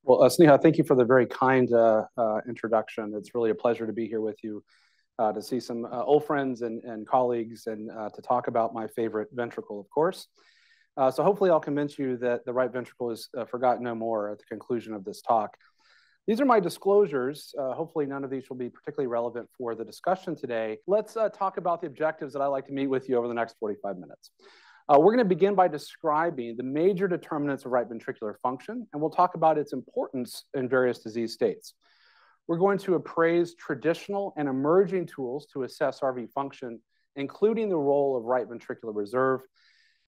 Well, Sneha, thank you for the very kind introduction. It's really a pleasure to be here with you, to see some old friends and colleagues, and to talk about my favorite ventricle, of course. So hopefully I'll convince you that the right ventricle is forgotten no more at the conclusion of this talk. These are my disclosures. Hopefully none of these will be particularly relevant for the discussion today. Let's talk about the objectives that I'd like to meet with you over the next 45 minutes. We're going to begin by describing the major determinants of right ventricular function, and we'll talk about its importance in various disease states. We're going to appraise traditional and emerging tools to assess RV function, including the role of right ventricular reserve.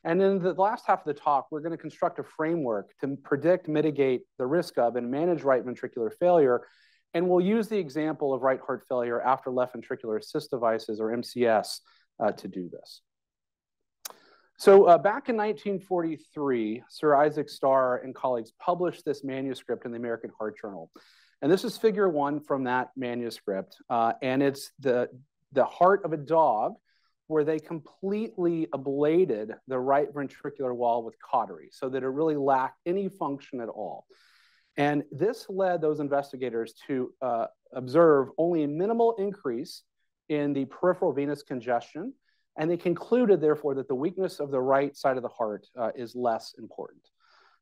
And in the last half of the talk, we're going to construct a framework to predict, mitigate the risk of, and manage right ventricular failure. And we'll use the example of right heart failure after left ventricular assist devices, or MCS, to do this. So back in 1943, Sir Isaac Starr and colleagues published this manuscript in the American Heart Journal. And this is figure 1 from that manuscript. And it's the heart of a dog, where they completely ablated the right ventricular wall with cautery so that it really lacked any function at all. And this led those investigators to observe only a minimal increase in the peripheral venous congestion. And they concluded, therefore, that the weakness of the right side of the heart is less important.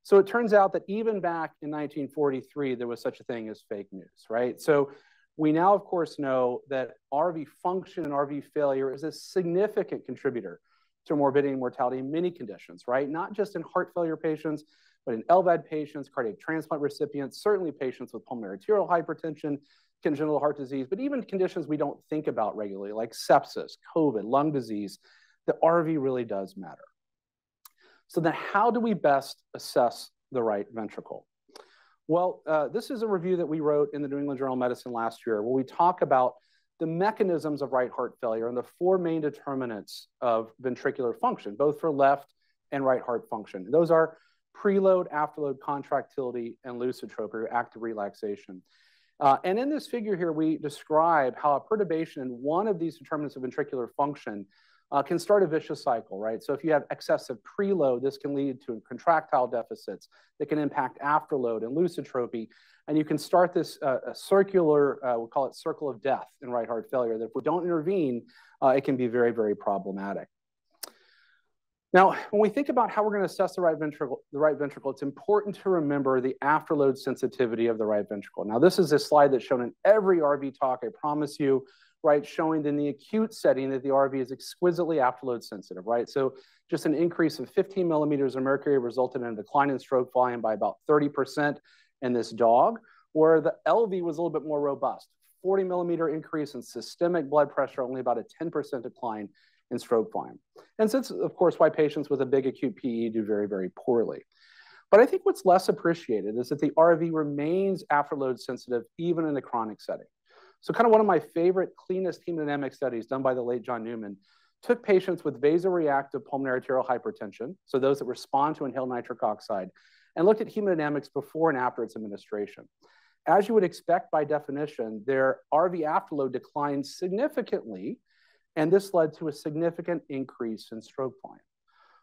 So it turns out that even back in 1943, there was such a thing as fake news, right? So we now, of course, know that RV function and RV failure is a significant contributor to morbidity and mortality in many conditions, right? Not just in heart failure patients, but in LVAD patients, cardiac transplant recipients, certainly patients with pulmonary arterial hypertension, congenital heart disease, but even conditions we don't think about regularly, like sepsis, COVID, lung disease. The RV really does matter. So then how do we best assess the right ventricle? Well, this is a review that we wrote in the New England Journal of Medicine last year, where we talk about the mechanisms of right heart failure and the 4 main determinants of ventricular function, both for left and right heart function. Those are preload, afterload, contractility, and lusitropy, or active relaxation. And in this figure here, we describe how a perturbation in one of these determinants of ventricular function can start a vicious cycle, right? So if you have excessive preload, this can lead to contractile deficits that can impact afterload and lusitropy. And you can start this circular, we'll call it circle of death in right heart failure, that if we don't intervene, it can be very, very problematic. Now, when we think about how we're going to assess the right ventricle, it's important to remember the afterload sensitivity of the right ventricle. Now, this is a slide that's shown in every RV talk, I promise you, right, showing that in the acute setting that the RV is exquisitely afterload sensitive, right? So just an increase of 15 millimeters of mercury resulted in a decline in stroke volume by about 30% in this dog, where the LV was a little bit more robust. 40 millimeter increase in systemic blood pressure, only about a 10% decline in stroke volume. And since, of course, why patients with a big acute PE do very, very poorly. But I think what's less appreciated is that the RV remains afterload sensitive even in the chronic setting. So kind of one of my favorite, cleanest hemodynamic studies done by the late John Newman took patients with vasoreactive pulmonary arterial hypertension, so those that respond to inhaled nitric oxide, and looked at hemodynamics before and after its administration. As you would expect by definition, their RV afterload declined significantly, and this led to a significant increase in stroke volume.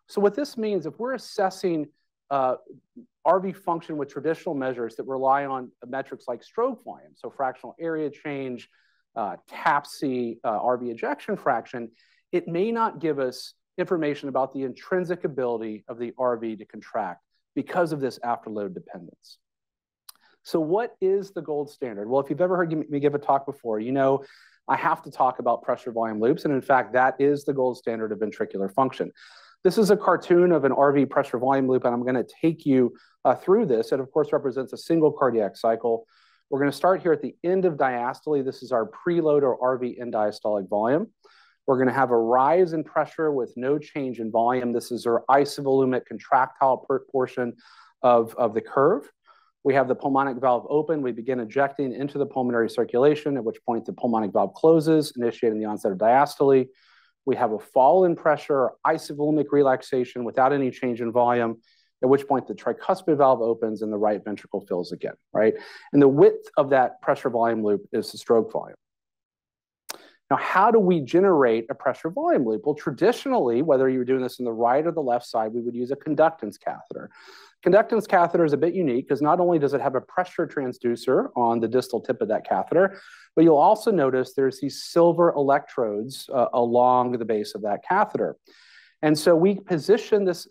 So what this means, if we're assessing RV function with traditional measures that rely on metrics like stroke volume, so fractional area change, TAPSE, RV ejection fraction, it may not give us information about the intrinsic ability of the RV to contract because of this afterload dependence. So what is the gold standard? Well, if you've ever heard me give a talk before, you know I have to talk about pressure volume loops, and in fact, that is the gold standard of ventricular function. This is a cartoon of an RV pressure volume loop, and I'm going to take you through this. It, of course, represents a single cardiac cycle. We're going to start here at the end of diastole. This is our preload or RV end diastolic volume. We're going to have a rise in pressure with no change in volume. This is our isovolumic contractile portion of the curve. We have the pulmonic valve open. We begin ejecting into the pulmonary circulation, at which point the pulmonic valve closes, initiating the onset of diastole. We have a fall in pressure, isovolumic relaxation without any change in volume, at which point the tricuspid valve opens and the right ventricle fills again, right? And the width of that pressure volume loop is the stroke volume. Now, how do we generate a pressure volume loop? Well, traditionally, whether you're doing this in the right or the left side, we would use a conductance catheter. Conductance catheter is a bit unique because not only does it have a pressure transducer on the distal tip of that catheter, but you'll also notice there's these silver electrodes along the base of that catheter. And so we position this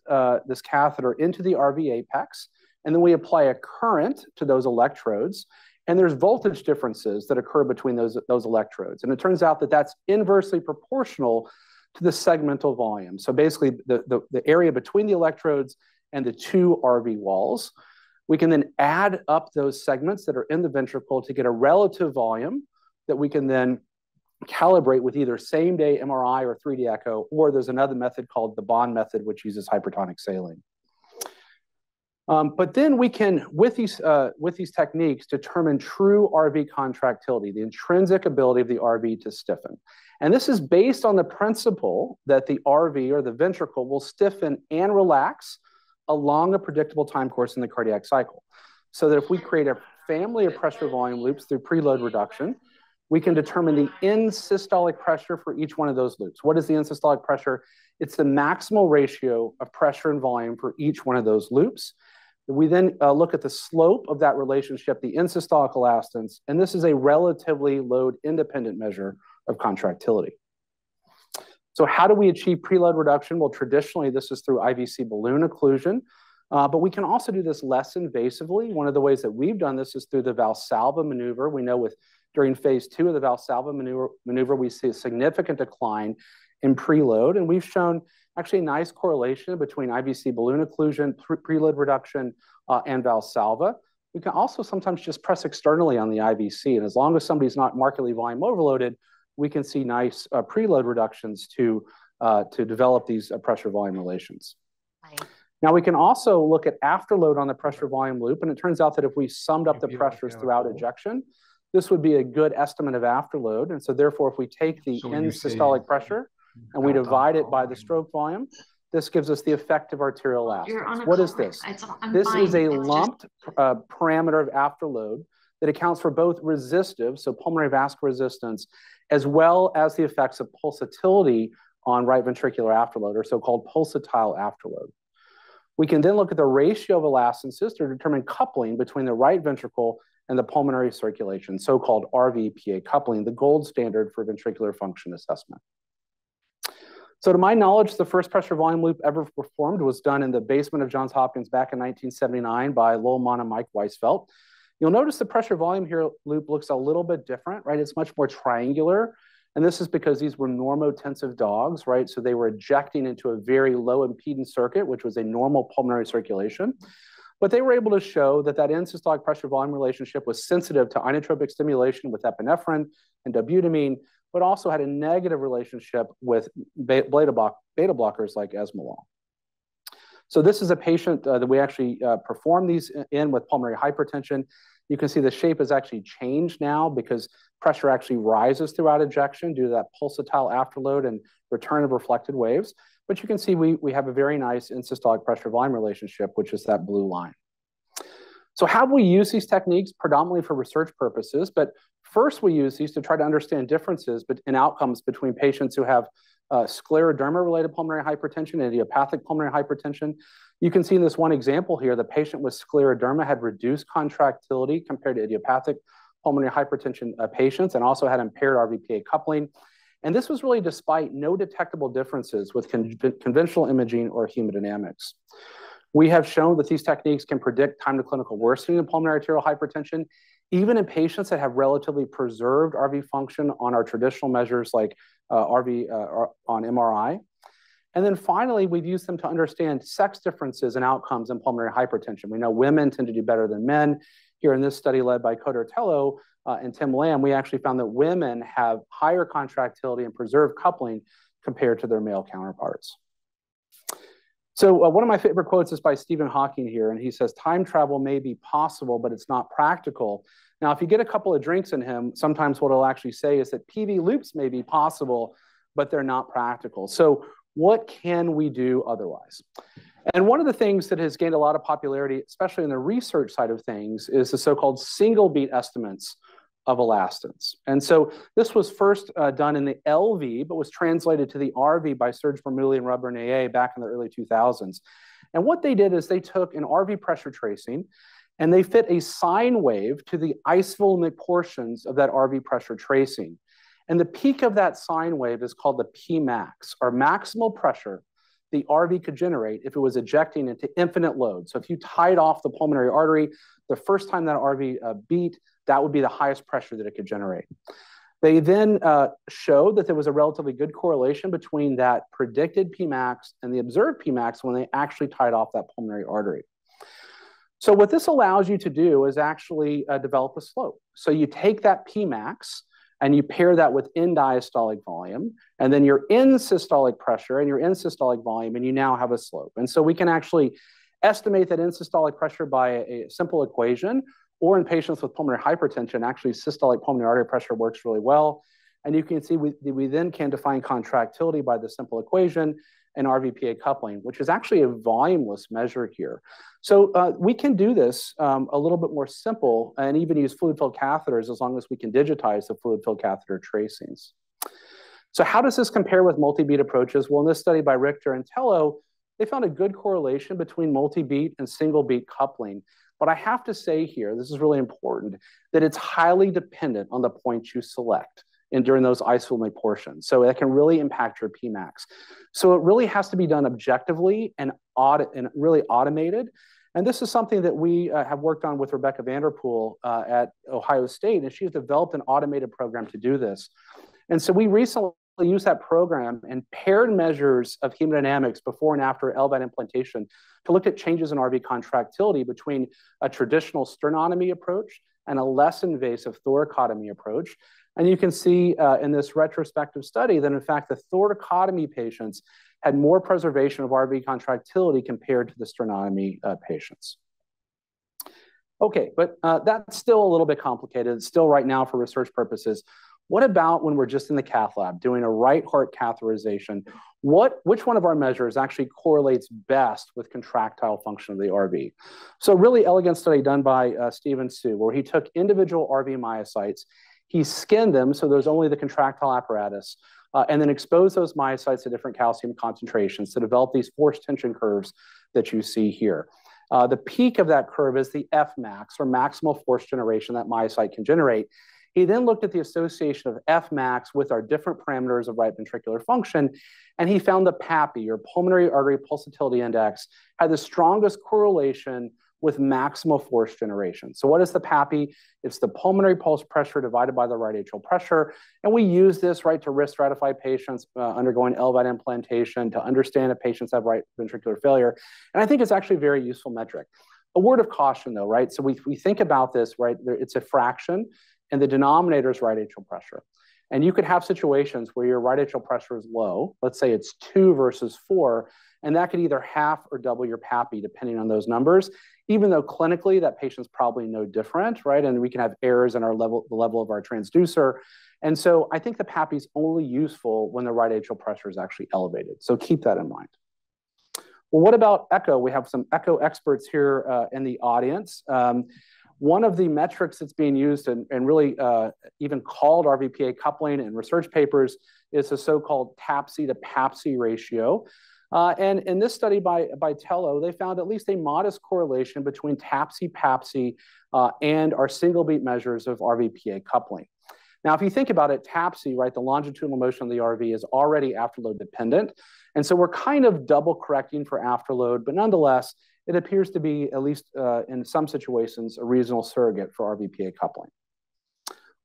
catheter into the RV apex, and then we apply a current to those electrodes. And there's voltage differences that occur between those electrodes. And it turns out that that's inversely proportional to the segmental volume. So basically, the area between the electrodes and the two RV walls. We can then add up those segments that are in the ventricle to get a relative volume that we can then calibrate with either same-day MRI or 3D echo, or there's another method called the Bond method, which uses hypertonic saline. But then we can, with these techniques, determine true RV contractility, the intrinsic ability of the RV to stiffen. And this is based on the principle that the RV or the ventricle will stiffen and relax along a predictable time course in the cardiac cycle. So that if we create a family of pressure volume loops through preload reduction, we can determine the end-systolic pressure for each one of those loops. What is the end-systolic pressure? It's the maximal ratio of pressure and volume for each one of those loops. We then look at the slope of that relationship, the end-systolic elastance, and this is a relatively load-independent measure of contractility. So how do we achieve preload reduction? Well, traditionally, this is through IVC balloon occlusion, but we can also do this less invasively. One of the ways that we've done this is through the Valsalva maneuver. We know during phase 2 of the Valsalva maneuver, we see a significant decline in preload, and we've shown actually a nice correlation between IVC balloon occlusion, preload reduction, and Valsalva. We can also sometimes just press externally on the IVC, and as long as somebody's not markedly volume overloaded, we can see nice preload reductions to develop these pressure volume relations. Right. Now we can also look at afterload on the pressure volume loop, and it turns out that if we summed up the pressures throughout ejection, this would be a good estimate of afterload. And so therefore, if we take the end systolic pressessure and we divide it by the stroke volume, this gives us the effective arterial elastance. What is this? This is a lumped parameter of afterload that accounts for both resistive, so pulmonary vascular resistance, as well as the effects of pulsatility on right ventricular afterload, or so-called pulsatile afterload. We can then look at the ratio of elastances to determine coupling between the right ventricle and the pulmonary circulation, so-called RVPA coupling, the gold standard for ventricular function assessment. So to my knowledge, the first pressure volume loop ever performed was done in the basement of Johns Hopkins back in 1979 by Lowell Mann and Mike Weisfeld. You'll notice the pressure volume here loop looks a little bit different, right? It's much more triangular. And this is because these were normotensive dogs, right? So they were ejecting into a very low impedance circuit, which was a normal pulmonary circulation. But they were able to show that end systolic pressure volume relationship was sensitive to inotropic stimulation with epinephrine and dobutamine, but also had a negative relationship with beta blockers like esmolol. So this is a patient that we actually performed these in with pulmonary hypertension. You can see the shape has actually changed now because pressure actually rises throughout ejection due to that pulsatile afterload and return of reflected waves. But you can see we have a very nice end-systolic pressure volume relationship, which is that blue line. So how do we use these techniques? Predominantly for research purposes, but first we use these to try to understand differences in outcomes between patients who have scleroderma-related pulmonary hypertension and idiopathic pulmonary hypertension. You can see in this one example here, the patient with scleroderma had reduced contractility compared to idiopathic pulmonary hypertension patients and also had impaired RVPA coupling. And this was really despite no detectable differences with conventional imaging or hemodynamics. We have shown that these techniques can predict time to clinical worsening of pulmonary arterial hypertension, even in patients that have relatively preserved RV function on our traditional measures like RV on MRI. And then finally, we've used them to understand sex differences and outcomes in pulmonary hypertension. We know women tend to do better than men. Here in this study led by Codertello and Tim Lamb, we actually found that women have higher contractility and preserved coupling compared to their male counterparts. So one of my favorite quotes is by Stephen Hawking here, and he says, time travel may be possible, but it's not practical. Now, if you get a couple of drinks in him, sometimes what he'll actually say is that PV loops may be possible, but they're not practical. So what can we do otherwise? And one of the things that has gained a lot of popularity, especially in the research side of things, is the so-called single beat estimates of elastance. And so this was first done in the LV, but was translated to the RV by Serge Bernoulli and Robert Nayet back in the early 2000s. And what they did is they took an RV pressure tracing and they fit a sine wave to the isovolemic portions of that RV pressure tracing. And the peak of that sine wave is called the Pmax, or maximal pressure the RV could generate if it was ejecting into infinite load. So if you tied off the pulmonary artery, the first time that RV beat, that would be the highest pressure that it could generate. They then showed that there was a relatively good correlation between that predicted Pmax and the observed Pmax when they actually tied off that pulmonary artery. So what this allows you to do is actually develop a slope. So you take that Pmax and you pair that with end diastolic volume, and then your end systolic pressure and your end systolic volume, and you now have a slope. And so we can actually estimate that end systolic pressure by a simple equation, or in patients with pulmonary hypertension, actually systolic pulmonary artery pressure works really well. And you can see we then can define contractility by the simple equation and RVPA coupling, which is actually a volumeless measure here. So we can do this a little bit more simple and even use fluid-filled catheters as long as we can digitize the fluid-filled catheter tracings. So how does this compare with multi-beat approaches? Well, in this study by Richter and Tello, they found a good correlation between multi-beat and single-beat coupling. But I have to say here, this is really important, that it's highly dependent on the points you select during those isovolemic portions. So it can really impact your Pmax. So it really has to be done objectively and really automated. And this is something that we have worked on with Rebecca Vanderpool at Ohio State, and she's developed an automated program to do this. And so we recently used that program and paired measures of hemodynamics before and after LVAD implantation to look at changes in RV contractility between a traditional sternotomy approach and a less invasive thoracotomy approach. And you can see in this retrospective study that, in fact, the thoracotomy patients had more preservation of RV contractility compared to the sternotomy patients. Okay, but that's still a little bit complicated. It's still right now for research purposes. What about when we're just in the cath lab doing a right heart catheterization? Which one of our measures actually correlates best with contractile function of the RV? So a really elegant study done by Stephen Sue, where he took individual RV myocytes, he skinned them so there's only the contractile apparatus, and then exposed those myocytes to different calcium concentrations to develop these force tension curves that you see here. The peak of that curve is the Fmax, or maximal force generation that myocyte can generate. He then looked at the association of Fmax with our different parameters of right ventricular function, and he found the PAPI, or pulmonary artery pulsatility index, had the strongest correlation with maximal force generation. So what is the PAPI? It's the pulmonary pulse pressure divided by the right atrial pressure. And we use this, right, to risk stratify patients undergoing LVAD implantation to understand if patients have right ventricular failure. And I think it's actually a very useful metric. A word of caution though, right? So we think about this, right? It's a fraction and the denominator is right atrial pressure. And you could have situations where your right atrial pressure is low. Let's say it's 2 versus 4, and that could either half or double your PAPI depending on those numbers, even though clinically that patient's probably no different, right? And we can have errors in the level of our transducer. And so I think the PAPI is only useful when the right atrial pressure is actually elevated. So keep that in mind. Well, what about echo? We have some echo experts here in the audience. One of the metrics that's being used and really even called RVPA coupling in research papers is the so-called TAPSI to PAPSI ratio. And in this study by Tello, they found at least a modest correlation between TAPSI, PAPSI, and our single beat measures of RVPA coupling. Now, if you think about it, TAPSI, right, the longitudinal motion of the RV is already afterload dependent. And so we're kind of double correcting for afterload, but nonetheless, it appears to be, at least in some situations, a reasonable surrogate for RVPA coupling.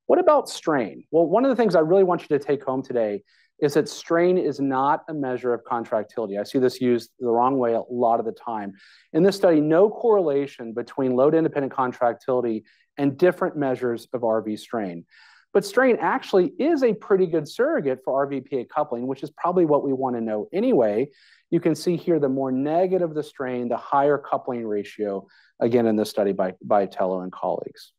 What about strain? Well, one of the things I really want you to take home today is that strain is not a measure of contractility. I see this used the wrong way a lot of the time. In this study, no correlation between load-independent contractility and different measures of RV strain. But strain actually is a pretty good surrogate for RVPA coupling, which is probably what we want to know anyway. You can see here the more negative the strain, the higher coupling ratio, again in this study by Tello and colleagues.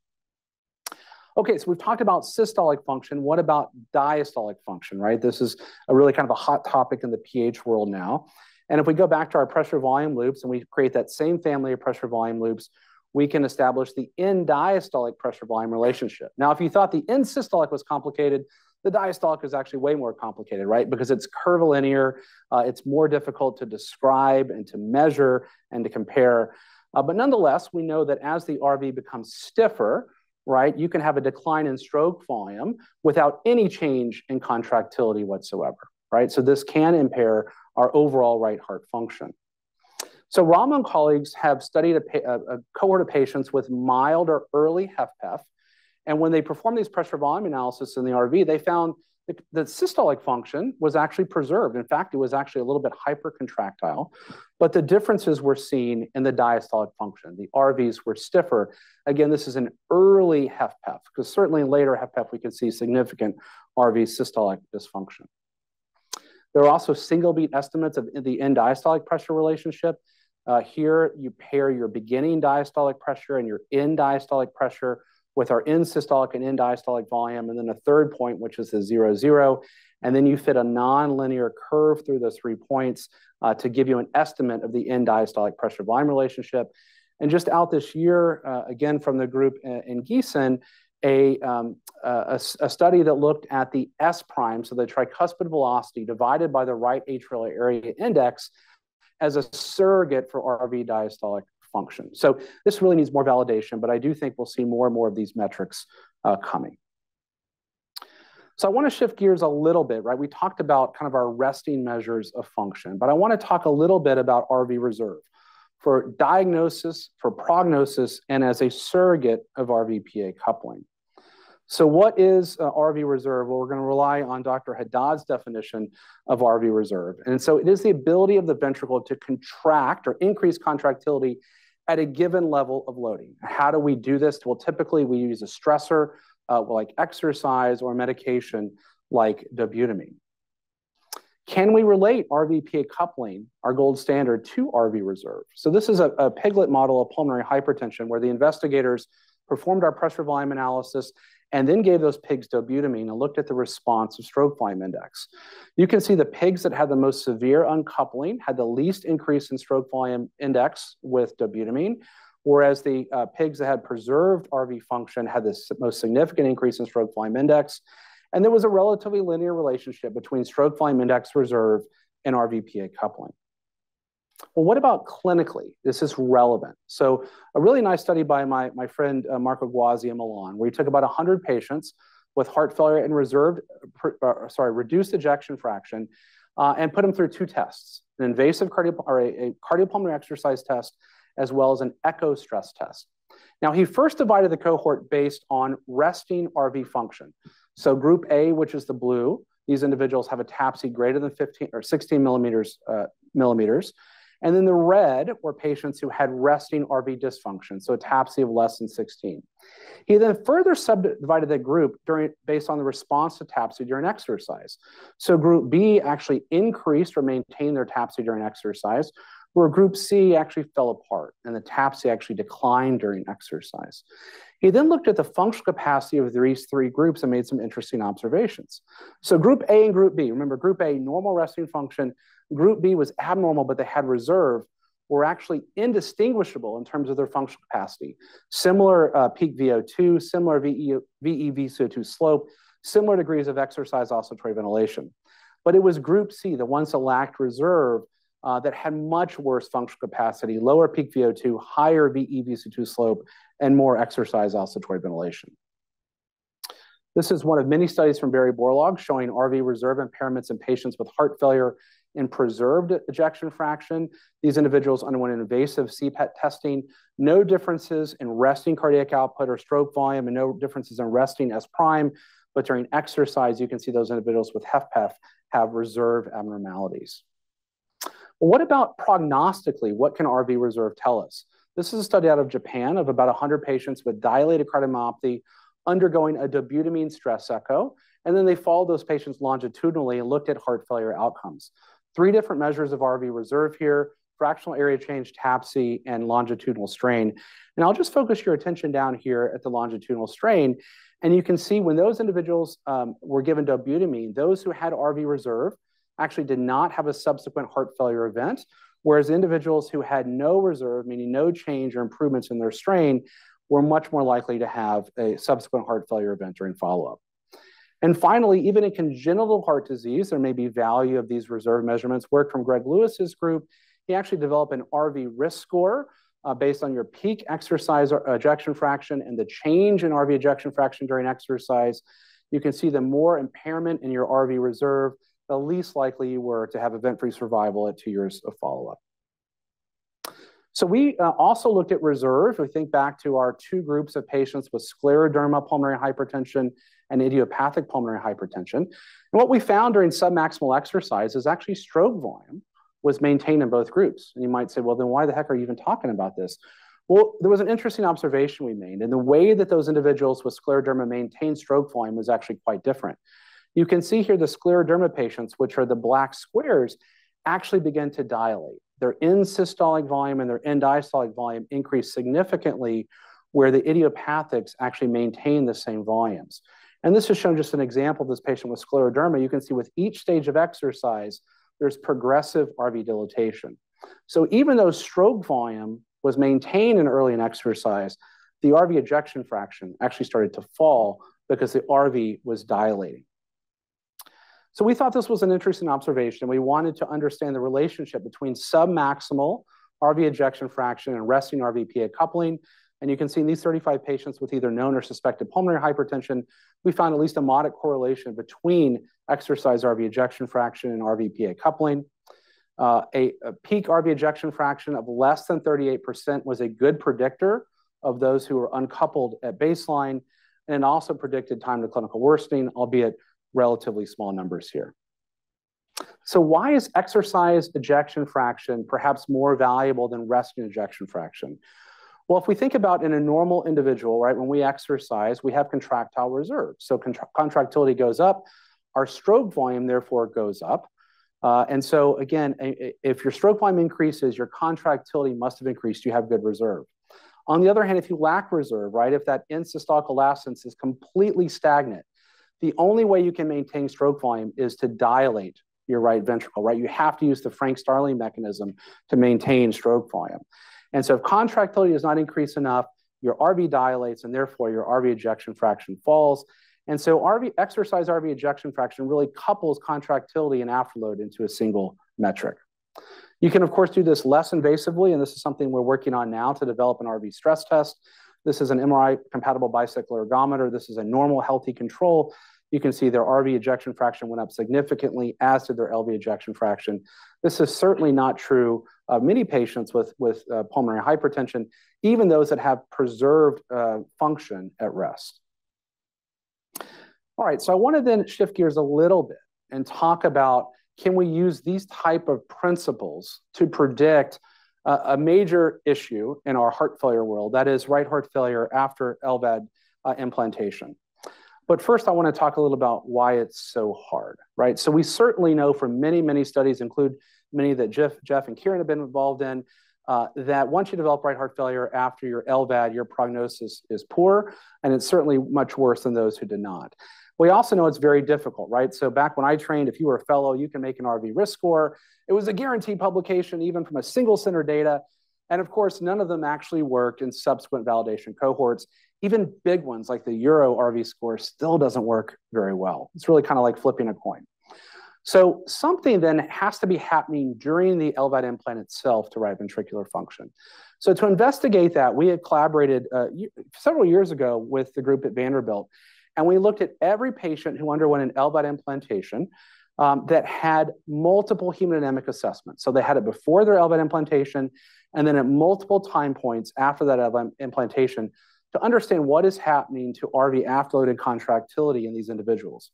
Okay, so we've talked about systolic function. What about diastolic function, right? This is a really kind of a hot topic in the PH world now. And if we go back to our pressure volume loops and we create that same family of pressure volume loops, we can establish the end-diastolic pressure-volume relationship. Now, if you thought the end-systolic was complicated, the diastolic is actually way more complicated, right? Because it's curvilinear, it's more difficult to describe and to measure and to compare. But nonetheless, we know that as the RV becomes stiffer, right, you can have a decline in stroke volume without any change in contractility whatsoever, right? So this can impair our overall right heart function. So Rama and colleagues have studied a cohort of patients with mild or early HFpEF, and when they performed these pressure volume analysis in the RV, they found that systolic function was actually preserved. In fact, it was actually a little bit hypercontractile, but the differences were seen in the diastolic function. The RVs were stiffer. Again, this is an early HFpEF, because certainly in later HFpEF, we could see significant RV systolic dysfunction. There are also single beat estimates of the end diastolic pressure relationship. Here, you pair your beginning diastolic pressure and your end diastolic pressure with our end systolic and end diastolic volume, and then a third point, which is the 0, 0. And then you fit a nonlinear curve through those 3 points to give you an estimate of the end diastolic pressure volume relationship. And just out this year, again, from the group in Gießen, a study that looked at the S prime, so the tricuspid velocity divided by the right atrial area index, as a surrogate for RV diastolic function. So this really needs more validation, but I do think we'll see more and more of these metrics coming. So I want to shift gears a little bit, right? We talked about kind of our resting measures of function, but I want to talk a little bit about RV reserve for diagnosis, for prognosis, and as a surrogate of RVPA coupling. So what is RV reserve? Well, we're going to rely on Dr. Haddad's definition of RV reserve. And so it is the ability of the ventricle to contract or increase contractility at a given level of loading. How do we do this? Well, typically we use a stressor like exercise or medication like dobutamine. Can we relate RVPA coupling, our gold standard, to RV reserve? So this is a piglet model of pulmonary hypertension where the investigators performed our pressure volume analysis and then gave those pigs dobutamine and looked at the response of stroke volume index. You can see the pigs that had the most severe uncoupling had the least increase in stroke volume index with dobutamine, whereas the pigs that had preserved RV function had the most significant increase in stroke volume index. And there was a relatively linear relationship between stroke volume index reserve and RVPA coupling. Well, what about clinically? This is relevant. So a really nice study by my friend Marco Guazzi in Milan, where he took about 100 patients with heart failure and reduced ejection fraction and put them through 2 tests, an invasive a cardiopulmonary exercise test, as well as an echo stress test. Now, he first divided the cohort based on resting RV function. So group A, which is the blue, these individuals have a TAPSE greater than 15 or 16 millimeters. And then the red were patients who had resting RV dysfunction, so a TAPSE of less than 16. He then further subdivided the group based on the response to TAPSE during exercise. So group B actually increased or maintained their TAPSE during exercise, where group C actually fell apart, and the TAPSE actually declined during exercise. He then looked at the functional capacity of these 3 groups and made some interesting observations. So group A and group B, remember group A, normal resting function, group B was abnormal, but they had reserve, were actually indistinguishable in terms of their functional capacity. Similar peak VO2, similar VE/VCO2 slope, similar degrees of exercise oscillatory ventilation. But it was group C, the ones that lacked reserve, that had much worse functional capacity, lower peak VO2, higher VE/VCO2 slope, and more exercise oscillatory ventilation. This is one of many studies from Barry Borlaug showing RV reserve impairments in patients with heart failure and preserved ejection fraction. These individuals underwent invasive CPET testing, no differences in resting cardiac output or stroke volume, and no differences in resting S prime, but during exercise, you can see those individuals with HFpEF have reserve abnormalities. Well, what about prognostically? What can RV reserve tell us? This is a study out of Japan of about 100 patients with dilated cardiomyopathy undergoing a dobutamine stress echo, and then they followed those patients longitudinally and looked at heart failure outcomes. 3 different measures of RV reserve here: fractional area change, TAPSE, and longitudinal strain. And I'll just focus your attention down here at the longitudinal strain, and you can see when those individuals were given dobutamine, those who had RV reserve actually did not have a subsequent heart failure event, whereas individuals who had no reserve, meaning no change or improvements in their strain, were much more likely to have a subsequent heart failure event during follow-up. And finally, even in congenital heart disease, there may be value of these reserve measurements. Work from Greg Lewis's group, he actually developed an RV risk score based on your peak exercise ejection fraction and the change in RV ejection fraction during exercise. You can see the more impairment in your RV reserve, the least likely you were to have event-free survival at 2 years of follow-up. So we also looked at reserve. We think back to our two groups of patients with scleroderma pulmonary hypertension and idiopathic pulmonary hypertension. And what we found during submaximal exercise is actually stroke volume was maintained in both groups. And you might say, well, then why the heck are you even talking about this? Well, there was an interesting observation we made, and the way that those individuals with scleroderma maintained stroke volume was actually quite different. You can see here the scleroderma patients, which are the black squares, actually begin to dilate. Their end-systolic volume and their end-diastolic volume increased significantly, where the idiopathics actually maintain the same volumes. And this is shown just an example of this patient with scleroderma. You can see with each stage of exercise, there's progressive RV dilatation. So even though stroke volume was maintained in early in exercise, the RV ejection fraction actually started to fall because the RV was dilating. So we thought this was an interesting observation. We wanted to understand the relationship between submaximal RV ejection fraction and resting RVPA coupling. And you can see in these 35 patients with either known or suspected pulmonary hypertension, we found at least a moderate correlation between exercise RV ejection fraction and RVPA coupling. A peak RV ejection fraction of less than 38% was a good predictor of those who were uncoupled at baseline, and it also predicted time to clinical worsening, albeit relatively small numbers here. So why is exercise ejection fraction perhaps more valuable than resting ejection fraction? Well, if we think about in a normal individual, right, when we exercise, we have contractile reserve. So contractility goes up, our stroke volume therefore goes up. And so again, if your stroke volume increases, your contractility must have increased, you have good reserve. On the other hand, if you lack reserve, right, if that end-systolic elastance is completely stagnant, the only way you can maintain stroke volume is to dilate your right ventricle, right? You have to use the Frank-Starling mechanism to maintain stroke volume. And so if contractility does not increase enough, your RV dilates and therefore your RV ejection fraction falls. And so exercise RV ejection fraction really couples contractility and afterload into a single metric. You can, of course, do this less invasively, and this is something we're working on now to develop an RV stress test. This is an MRI-compatible bicyclic ergometer. This is a normal, healthy control. You can see their RV ejection fraction went up significantly, as did their LV ejection fraction. This is certainly not true of many patients with pulmonary hypertension, even those that have preserved function at rest. All right, so I want to then shift gears a little bit and talk about, can we use these type of principles to predict a major issue in our heart failure world, that is right heart failure after LVAD implantation. But first, I want to talk a little about why it's so hard, right? So we certainly know from many, many studies, include many that Jeff and Kieran have been involved in, that once you develop right heart failure after your LVAD, your prognosis is poor, and it's certainly much worse than those who did not. We also know it's very difficult, right? So back when I trained, if you were a fellow, you can make an RV risk score. It was a guaranteed publication, even from a single center data. And of course, none of them actually worked in subsequent validation cohorts. Even big ones like the Euro RV score still doesn't work very well. It's really kind of like flipping a coin. So something then has to be happening during the LVAD implant itself to right ventricular function. So to investigate that, we had collaborated several years ago with the group at Vanderbilt, and we looked at every patient who underwent an LVAD implantation that had multiple hemodynamic assessments. So they had it before their LVAD implantation, and then at multiple time points after that LVAD implantation to understand what is happening to RV afterload and contractility in these individuals.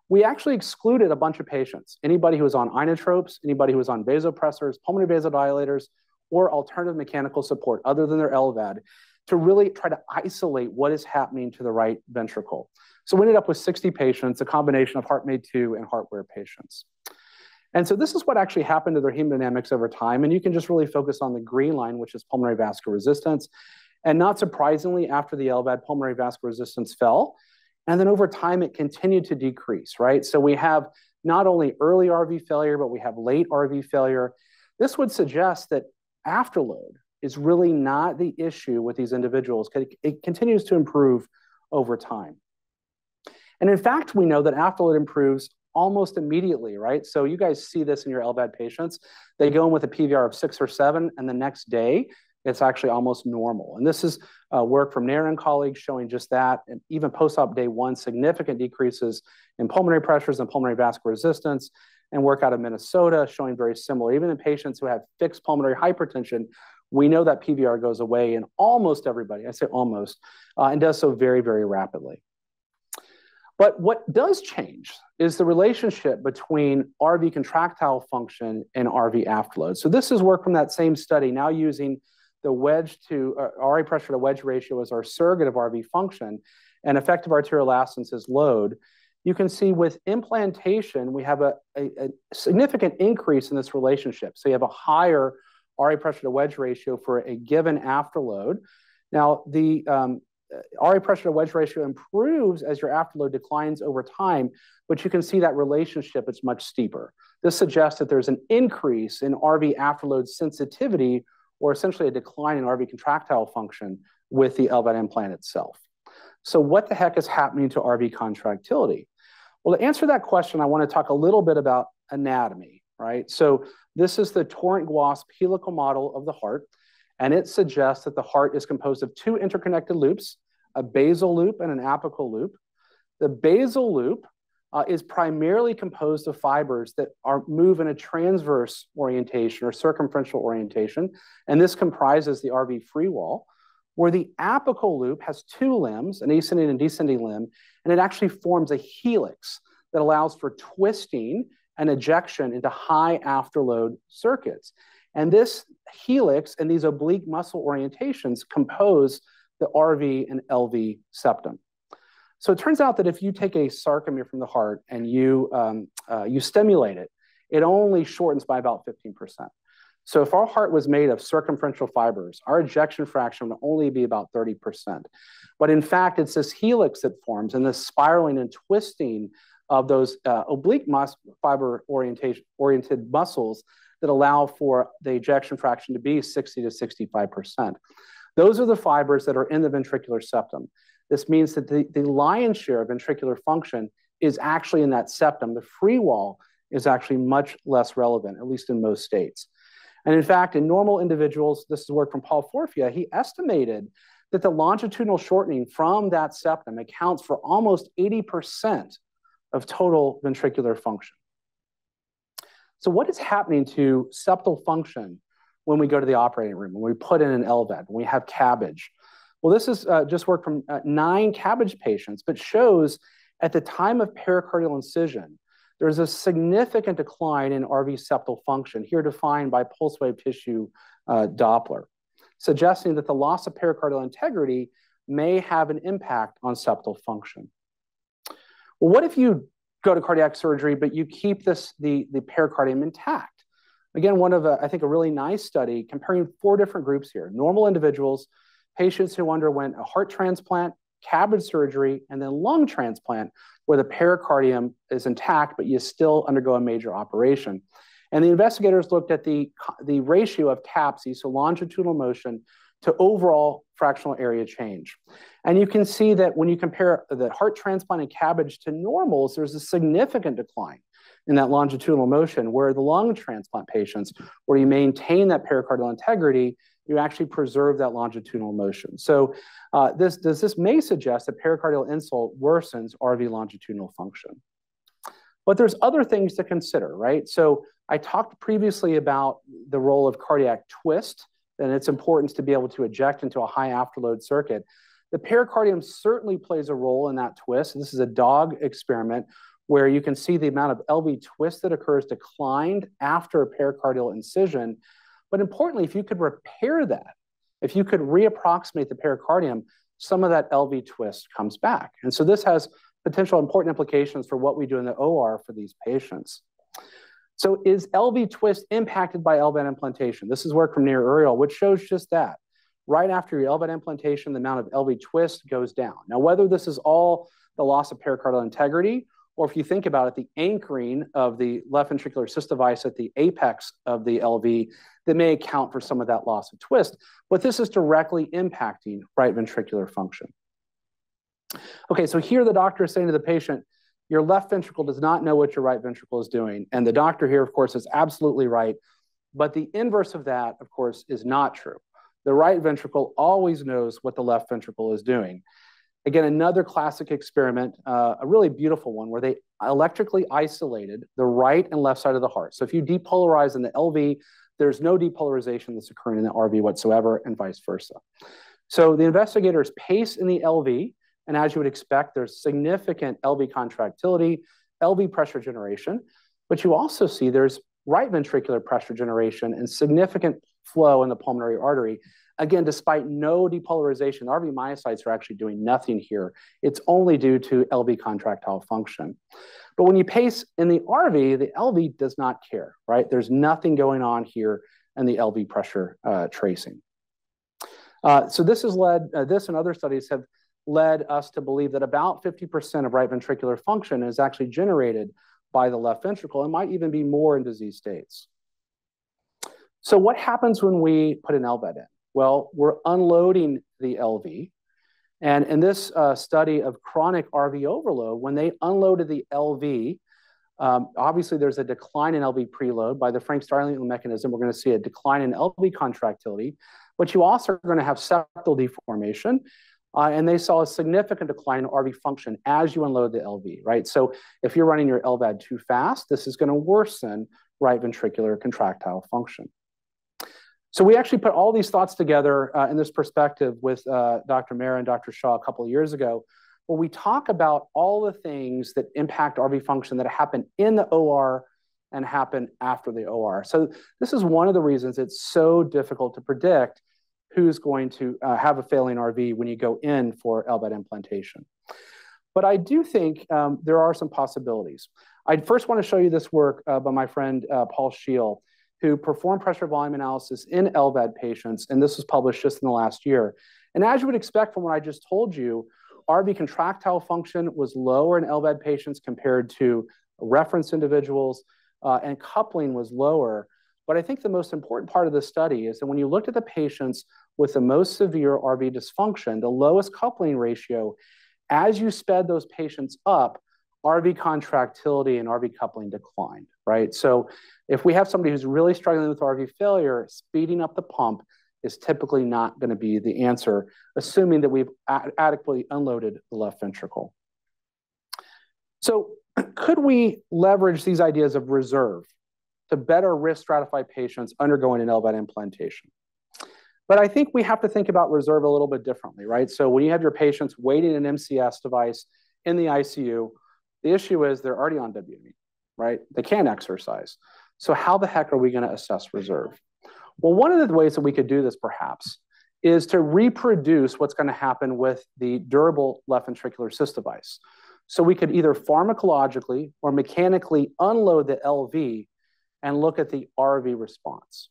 We actually excluded a bunch of patients, anybody who was on inotropes, anybody who was on vasopressors, pulmonary vasodilators, or alternative mechanical support other than their LVAD, to really try to isolate what is happening to the right ventricle. So we ended up with 60 patients, a combination of HeartMate 2 and HeartWare patients. And so this is what actually happened to their hemodynamics over time. And you can just really focus on the green line, which is pulmonary vascular resistance. And not surprisingly, after the LVAD, pulmonary vascular resistance fell. And then over time, it continued to decrease, right? So we have not only early RV failure, but we have late RV failure. This would suggest that afterload is really not the issue with these individuals. It continues to improve over time. And in fact, we know that afterload improves almost immediately, right? So you guys see this in your LVAD patients. They go in with a PVR of 6 or 7, and the next day, it's actually almost normal. And this is work from Nair and colleagues showing just that. And even post-op day 1, significant decreases in pulmonary pressures and pulmonary vascular resistance, and work out of Minnesota showing very similar. Even in patients who have fixed pulmonary hypertension, we know that PVR goes away in almost everybody, I say almost, and does so very, very rapidly. But what does change is the relationship between RV contractile function and RV afterload. So this is work from that same study, now using the wedge to RA pressure to wedge ratio as our surrogate of RV function, and effective arterial elastance as load. You can see with implantation, we have a significant increase in this relationship. So you have a higher RA pressure to wedge ratio for a given afterload. Now, the RA pressure to wedge ratio improves as your afterload declines over time, but you can see that relationship is much steeper. This suggests that there's an increase in RV afterload sensitivity, or essentially a decline in RV contractile function with the LVAD implant itself. So what the heck is happening to RV contractility? Well, to answer that question, I want to talk a little bit about anatomy, right? So this is the Torrent-Guasp helical model of the heart, and it suggests that the heart is composed of 2 interconnected loops, a basal loop and an apical loop. The basal loop is primarily composed of fibers that move in a transverse orientation or circumferential orientation, and this comprises the RV free wall, where the apical loop has 2 limbs, an ascending and descending limb, and it actually forms a helix that allows for twisting and ejection into high afterload circuits. And this helix and these oblique muscle orientations compose the RV and LV septum. So it turns out that if you take a sarcomere from the heart and you stimulate it, it only shortens by about 15%. So if our heart was made of circumferential fibers, our ejection fraction would only be about 30%. But in fact, it's this helix that forms and this spiraling and twisting of those oblique fiber oriented muscles that allow for the ejection fraction to be 60 to 65%. Those are the fibers that are in the ventricular septum. This means that the lion's share of ventricular function is actually in that septum. The free wall is actually much less relevant, at least in most states. And in fact, in normal individuals, this is work from Paul Forfia, he estimated that the longitudinal shortening from that septum accounts for almost 80% of total ventricular function. So what is happening to septal function when we go to the operating room, when we put in an LVAD, when we have CABG? Well, this is just work from 9 CABG patients, but shows at the time of pericardial incision, there's a significant decline in RV septal function, here defined by pulse wave tissue Doppler, suggesting that the loss of pericardial integrity may have an impact on septal function. Well, what if you go to cardiac surgery, but you keep the pericardium intact? Again, one of, I think, a really nice study comparing 4 different groups here: normal individuals, patients who underwent a heart transplant, CABG surgery, and then lung transplant, where the pericardium is intact, but you still undergo a major operation. And the investigators looked at the ratio of CAPSI, so longitudinal motion, to overall fractional area change. And you can see that when you compare the heart transplant and CABG to normals, there's a significant decline in that longitudinal motion, where the lung transplant patients, where you maintain that pericardial integrity, you actually preserve that longitudinal motion. So this may suggest that pericardial insult worsens RV longitudinal function. But there's other things to consider, right? So I talked previously about the role of cardiac twist and its importance to be able to eject into a high afterload circuit. The pericardium certainly plays a role in that twist. This is a dog experiment where you can see the amount of LV twist that occurs declined after a pericardial incision. But importantly, if you could repair that, if you could reapproximate the pericardium, some of that LV twist comes back. And so this has potential important implications for what we do in the OR for these patients. So is LV twist impacted by LVAD implantation? This is work from Nair Uriel, which shows just that. Right after your LVAD implantation, the amount of LV twist goes down. Now, whether this is all the loss of pericardial integrity, or if you think about it, the anchoring of the left ventricular assist device at the apex of the LV that may account for some of that loss of twist. But this is directly impacting right ventricular function. Okay, so here the doctor is saying to the patient, your left ventricle does not know what your right ventricle is doing. And the doctor here, of course, is absolutely right. But the inverse of that, of course, is not true. The right ventricle always knows what the left ventricle is doing. Again, another classic experiment, a really beautiful one, where they electrically isolated the right and left side of the heart. So if you depolarize in the LV, there's no depolarization that's occurring in the RV whatsoever, and vice versa. So the investigators pace in the LV, and as you would expect, there's significant LV contractility, LV pressure generation, but you also see there's right ventricular pressure generation and significant flow in the pulmonary artery. Again, despite no depolarization, the RV myocytes are actually doing nothing here. It's only due to LV contractile function. But when you pace in the RV, the LV does not care, right? There's nothing going on here in the LV pressure tracing. So this has led, this and other studies have led us to believe that about 50% of right ventricular function is actually generated by the left ventricle and might even be more in disease states. So what happens when we put an LVAD in? Well, we're unloading the LV. And in this study of chronic RV overload, when they unloaded the LV, obviously there's a decline in LV preload. By the Frank-Starling mechanism, we're going to see a decline in LV contractility, but you also are going to have septal deformation. And they saw a significant decline in RV function as you unload the LV, right? So if you're running your LVAD too fast, this is going to worsen right ventricular contractile function. So we actually put all these thoughts together in this perspective with Dr. Mehra and Dr. Shaw a couple of years ago, where we talk about all the things that impact RV function that happen in the OR and happen after the OR. So this is one of the reasons it's so difficult to predict who's going to have a failing RV when you go in for LVAD implantation. But I do think there are some possibilities. I first want to show you this work by my friend Paul Scheel, who performed pressure volume analysis in LVAD patients, and this was published just in the last year. And as you would expect from what I just told you, RV contractile function was lower in LVAD patients compared to reference individuals, and coupling was lower. But I think the most important part of the study is that when you looked at the patients with the most severe RV dysfunction, the lowest coupling ratio, as you sped those patients up, RV contractility and RV coupling declined, right? So if we have somebody who's really struggling with RV failure, speeding up the pump is typically not going to be the answer, assuming that we've adequately unloaded the left ventricle. So could we leverage these ideas of reserve to better risk stratify patients undergoing an LVAD implantation? But I think we have to think about reserve a little bit differently, right? So when you have your patients waiting an MCS device in the ICU, the issue is they're already on WME, right? They can't exercise. So how the heck are we going to assess reserve? Well, one of the ways that we could do this perhaps is to reproduce what's going to happen with the durable left ventricular assist device. So we could either pharmacologically or mechanically unload the LV and look at the RV response.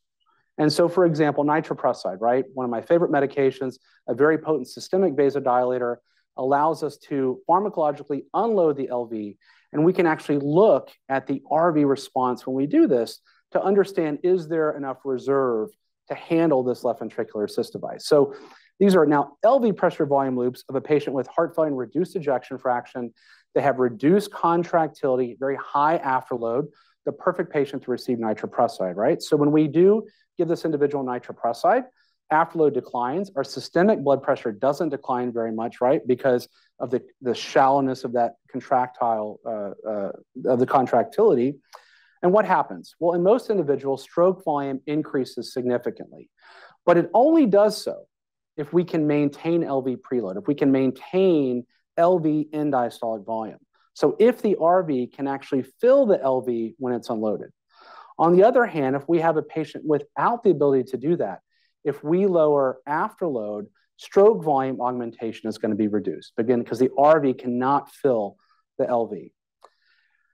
And so, for example, nitroprusside, right? One of my favorite medications, a very potent systemic vasodilator, allows us to pharmacologically unload the LV, and we can actually look at the RV response when we do this to understand, is there enough reserve to handle this left ventricular assist device? So these are now LV pressure volume loops of a patient with heart failure and reduced ejection fraction. They have reduced contractility, very high afterload, the perfect patient to receive nitroprusside, right? So when we do give this individual nitroprusside, afterload declines. Our systemic blood pressure doesn't decline very much, right? Because of the shallowness of that contractile, of the contractility. And what happens? Well, in most individuals, stroke volume increases significantly. But it only does so if we can maintain LV preload, if we can maintain LV end diastolic volume. So if the RV can actually fill the LV when it's unloaded. On the other hand, if we have a patient without the ability to do that, if we lower afterload, stroke volume augmentation is going to be reduced, again, because the RV cannot fill the LV.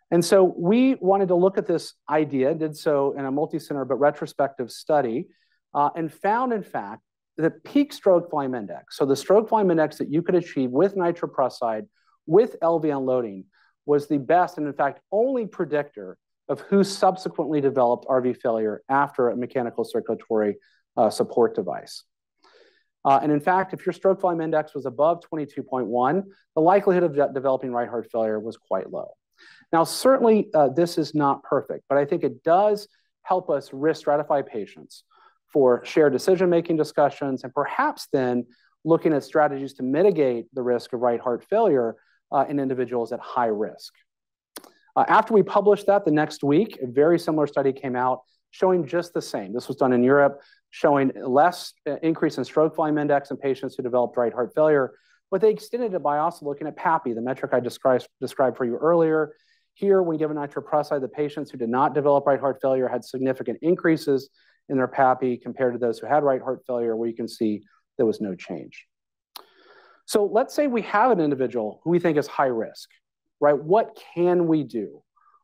And so we wanted to look at this idea, did so in a multi-center but retrospective study, and found, in fact, the peak stroke volume index, so the stroke volume index that you could achieve with nitroprusside, with LV unloading, was the best and, in fact, only predictor of who subsequently developed RV failure after a mechanical circulatory support device. And in fact, if your stroke volume index was above 22.1, the likelihood of developing right heart failure was quite low. Now, certainly, this is not perfect, but I think it does help us risk stratify patients for shared decision-making discussions and perhaps then looking at strategies to mitigate the risk of right heart failure in individuals at high risk. After we published that the next week, a very similar study came out showing just the same. This was done in Europe, showing less increase in stroke volume index in patients who developed right heart failure, but they extended it by also looking at PAPI, the metric I described for you earlier. Here, when given nitroprusside, the patients who did not develop right heart failure had significant increases in their PAPI compared to those who had right heart failure, where you can see there was no change. So let's say we have an individual who we think is high risk, right? What can we do?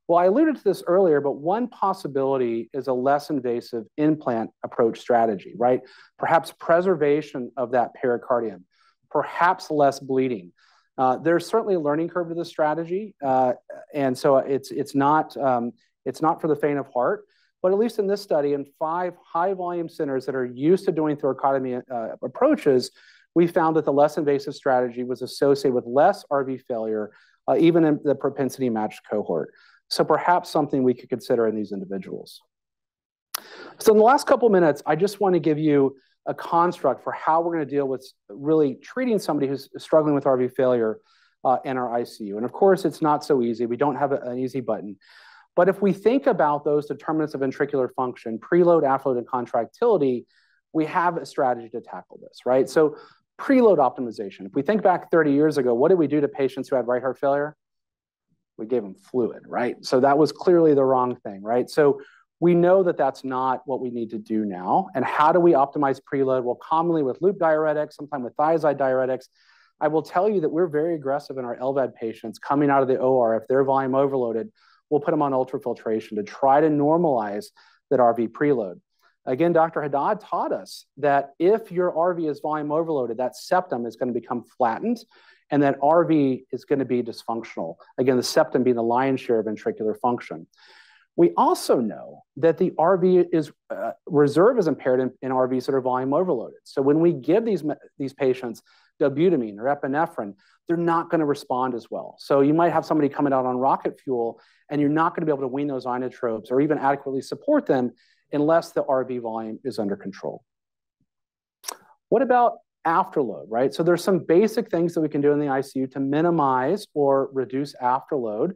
Well, I alluded to this earlier, but one possibility is a less invasive implant approach strategy, right? Perhaps preservation of that pericardium, perhaps less bleeding. There's certainly a learning curve to this strategy, and so it's not for the faint of heart. But at least in this study, in 5 high-volume centers that are used to doing thoracotomy approaches, we found that the less invasive strategy was associated with less RV failure, even in the propensity-matched cohort. So perhaps something we could consider in these individuals. So in the last couple minutes, I just want to give you a construct for how we're going to deal with really treating somebody who's struggling with RV failure in our ICU. And of course, it's not so easy. We don't have an easy button. But if we think about those determinants of ventricular function, preload, afterload, and contractility, we have a strategy to tackle this, right? So preload optimization. If we think back 30 years ago, what did we do to patients who had right heart failure? We gave them fluid, right? So that was clearly the wrong thing, right? So we know that that's not what we need to do now. And how do we optimize preload? Well, commonly with loop diuretics, sometimes with thiazide diuretics. I will tell you that we're very aggressive in our LVAD patients coming out of the OR. If they're volume overloaded, we'll put them on ultrafiltration to try to normalize that RV preload. Again, Dr. Haddad taught us that if your RV is volume overloaded, that septum is going to become flattened, and that RV is going to be dysfunctional. Again, the septum being the lion's share of ventricular function. We also know that the RV is reserve is impaired in RVs that are volume overloaded. So when we give these patients dobutamine or epinephrine, they're not going to respond as well. So you might have somebody coming out on rocket fuel, and you're not going to be able to wean those inotropes or even adequately support them unless the RV volume is under control. What about afterload, right? So there's some basic things that we can do in the ICU to minimize or reduce afterload.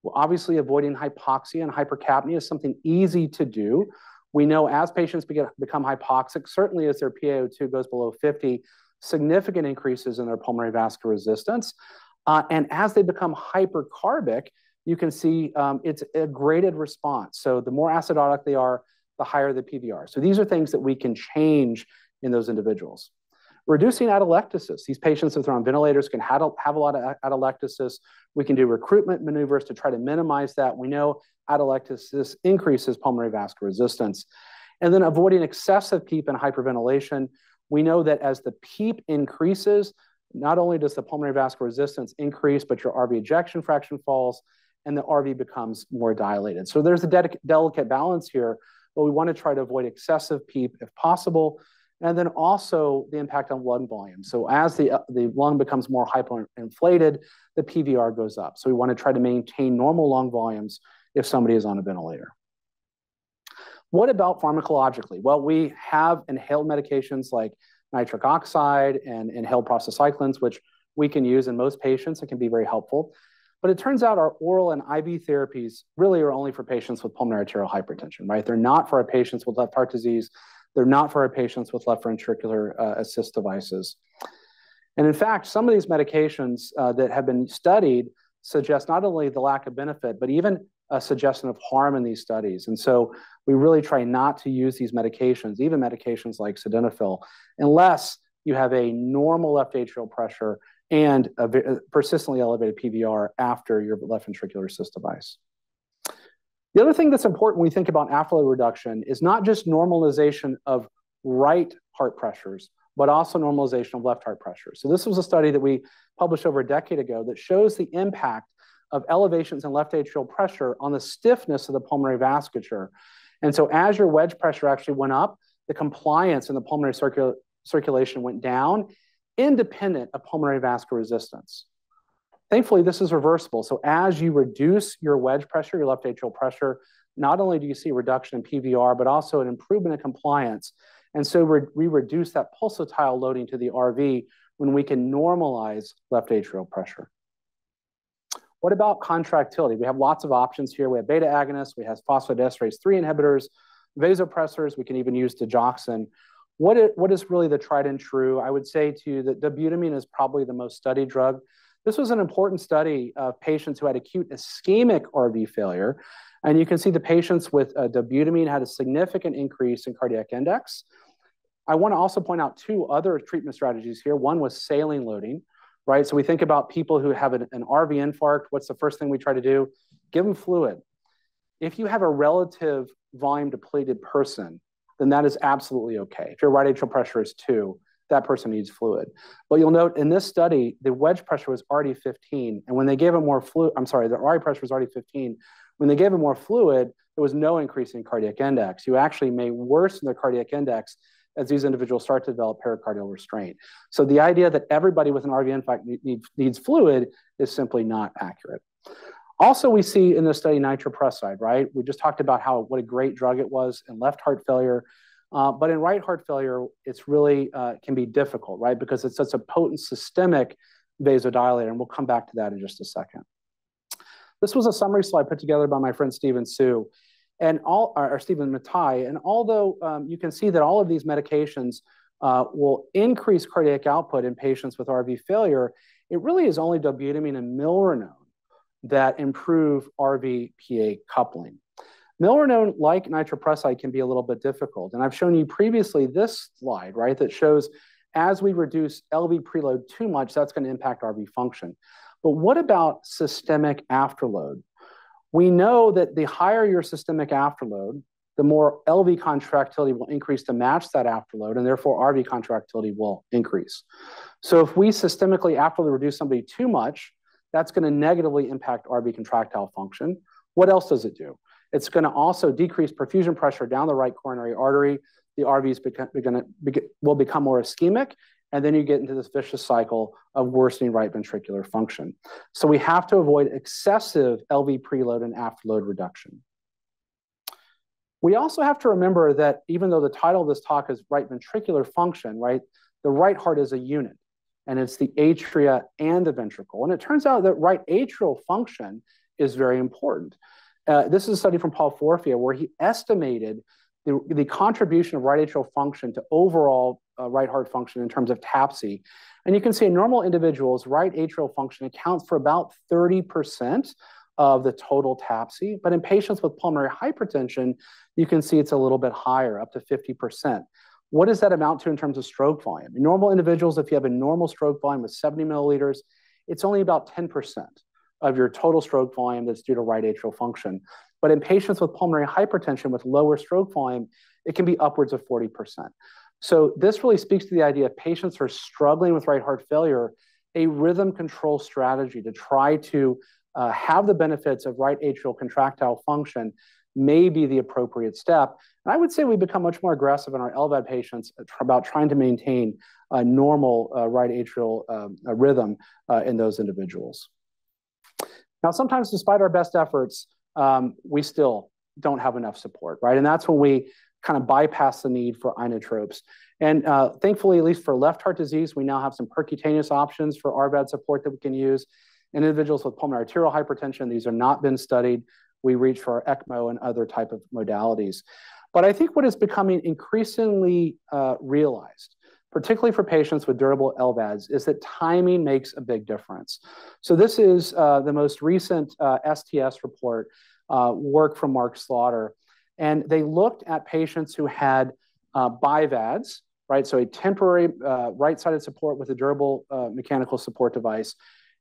Well, obviously, avoiding hypoxia and hypercapnia is something easy to do. We know as patients become hypoxic, certainly as their PaO2 goes below 50, significant increases in their pulmonary vascular resistance. And as they become hypercarbic, you can see it's a graded response. So the more acidotic they are, the higher the PVR. So these are things that we can change in those individuals. Reducing atelectasis. These patients, if they're on ventilators, can have a lot of atelectasis. We can do recruitment maneuvers to try to minimize that. We know atelectasis increases pulmonary vascular resistance. And then avoiding excessive PEEP and hyperventilation. We know that as the PEEP increases, not only does the pulmonary vascular resistance increase, but your RV ejection fraction falls, and the RV becomes more dilated. So there's a delicate balance here, but we want to try to avoid excessive PEEP if possible. And then also the impact on lung volume. So as the lung becomes more hyperinflated, the PVR goes up. So we want to try to maintain normal lung volumes if somebody is on a ventilator. What about pharmacologically? Well, we have inhaled medications like nitric oxide and inhaled prostacyclins, which we can use in most patients. It can be very helpful. But it turns out our oral and IV therapies really are only for patients with pulmonary arterial hypertension, right? They're not for our patients with left heart disease. They're not for our patients with left ventricular assist devices. And in fact, some of these medications that have been studied suggest not only the lack of benefit, but even a suggestion of harm in these studies. And so we really try not to use these medications, even medications like sildenafil, unless you have a normal left atrial pressure and a persistently elevated PVR after your left ventricular assist device. The other thing that's important when we think about afterload reduction is not just normalization of right heart pressures, but also normalization of left heart pressure. So this was a study that we published over a decade ago that shows the impact of elevations in left atrial pressure on the stiffness of the pulmonary vasculature. And so as your wedge pressure actually went up, the compliance in the pulmonary circulation went down, independent of pulmonary vascular resistance. Thankfully, this is reversible. So as you reduce your wedge pressure, your left atrial pressure, not only do you see a reduction in PVR, but also an improvement in compliance. And so we reduce that pulsatile loading to the RV when we can normalize left atrial pressure. What about contractility? We have lots of options here. We have beta agonists, we have phosphodiesterase 3 inhibitors, vasopressors, we can even use digoxin. What is really the tried and true? I would say to you that dobutamine is probably the most studied drug. This was an important study of patients who had acute ischemic RV failure. And you can see the patients with dobutamine had a significant increase in cardiac index. I want to also point out two other treatment strategies here. One was saline loading, right? So we think about people who have an RV infarct. What's the first thing we try to do? Give them fluid. If you have a relative volume depleted person, then that is absolutely okay. If your right atrial pressure is 2, that person needs fluid. But you'll note in this study, the wedge pressure was already 15. And when they gave him more fluid, the RV pressure was already 15. When they gave him more fluid, there was no increase in cardiac index. You actually may worsen their cardiac index as these individuals start to develop pericardial restraint. So the idea that everybody with an RV infarct needs fluid is simply not accurate. Also, we see in this study nitroprusside, right? We just talked about what a great drug it was in left heart failure. But in right heart failure, it's really can be difficult, right? Because it's such a potent systemic vasodilator, and we'll come back to that in just a second. This was a summary slide put together by my friend Stephen Su, or Stephen Matai, and although you can see that all of these medications will increase cardiac output in patients with RV failure, it really is only dobutamine and milrinone that improve RVPA coupling. Milrinone, like nitroprusside, can be a little bit difficult. And I've shown you previously this slide, right, that shows as we reduce LV preload too much, that's going to impact RV function. But what about systemic afterload? We know that the higher your systemic afterload, the more LV contractility will increase to match that afterload, and therefore RV contractility will increase. So if we systemically afterload reduce somebody too much, that's going to negatively impact RV contractile function. What else does it do? It's going to also decrease perfusion pressure down the right coronary artery. The RVs will become more ischemic, and then you get into this vicious cycle of worsening right ventricular function. So we have to avoid excessive LV preload and afterload reduction. We also have to remember that even though the title of this talk is right ventricular function, right, the right heart is a unit, and it's the atria and the ventricle. And it turns out that right atrial function is very important. This is a study from Paul Forfia where he estimated the contribution of right atrial function to overall right heart function in terms of TAPSE. And you can see in normal individuals, right atrial function accounts for about 30% of the total TAPSE. But in patients with pulmonary hypertension, you can see it's a little bit higher, up to 50%. What does that amount to in terms of stroke volume? In normal individuals, if you have a normal stroke volume of 70 milliliters, it's only about 10% of your total stroke volume that's due to right atrial function. But in patients with pulmonary hypertension with lower stroke volume, it can be upwards of 40%. So this really speaks to the idea of patients who are struggling with right heart failure, a rhythm control strategy to try to have the benefits of right atrial contractile function may be the appropriate step. And I would say we become much more aggressive in our LVAD patients about trying to maintain a normal right atrial rhythm in those individuals. Now, sometimes despite our best efforts, we still don't have enough support, right? And that's when we kind of bypass the need for inotropes. And thankfully, at least for left heart disease, we now have some percutaneous options for RVAD support that we can use. In individuals with pulmonary arterial hypertension, these are not been studied. We reach for our ECMO and other type of modalities. But I think what is becoming increasingly realized, particularly for patients with durable LVADs, is that timing makes a big difference. So this is the most recent STS report, work from Mark Slaughter. And they looked at patients who had BiVADs, right? So a temporary right-sided support with a durable mechanical support device,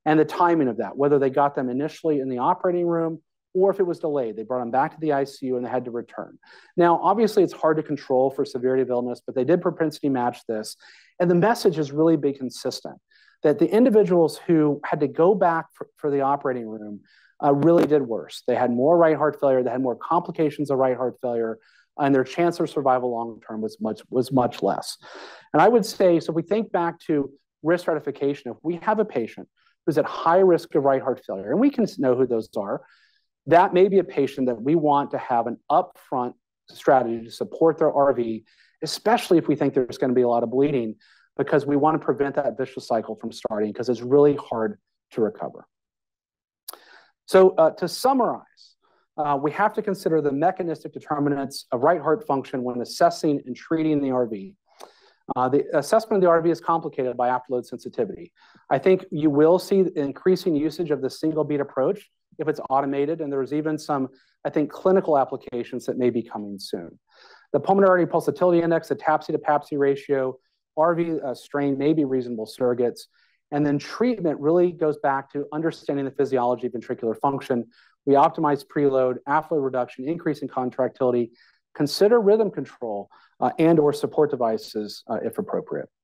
and the timing of that, whether they got them initially in the operating room or if it was delayed. They brought them back to the ICU and they had to return. Now, obviously, it's hard to control for severity of illness, but they did propensity match this. And the message has really been consistent, that the individuals who had to go back for the operating room really did worse. They had more right heart failure, they had more complications of right heart failure, and their chance of survival long-term was much less. And I would say, so if we think back to risk stratification, if we have a patient who's at high risk of right heart failure, and we can know who those are, that may be a patient that we want to have an upfront strategy to support their RV, especially if we think there's going to be a lot of bleeding, because we want to prevent that vicious cycle from starting, because it's really hard to recover. So to summarize, we have to consider the mechanistic determinants of right heart function when assessing and treating the RV. The assessment of the RV is complicated by afterload sensitivity. I think you will see increasing usage of the single beat approach if it's automated, and there's even some, I think, clinical applications that may be coming soon. The pulmonary pulsatility index, the TAPSE to PAPSE ratio, RV strain may be reasonable surrogates. And then treatment really goes back to understanding the physiology of ventricular function. We optimize preload, afterload reduction, increase in contractility, consider rhythm control, and or support devices if appropriate.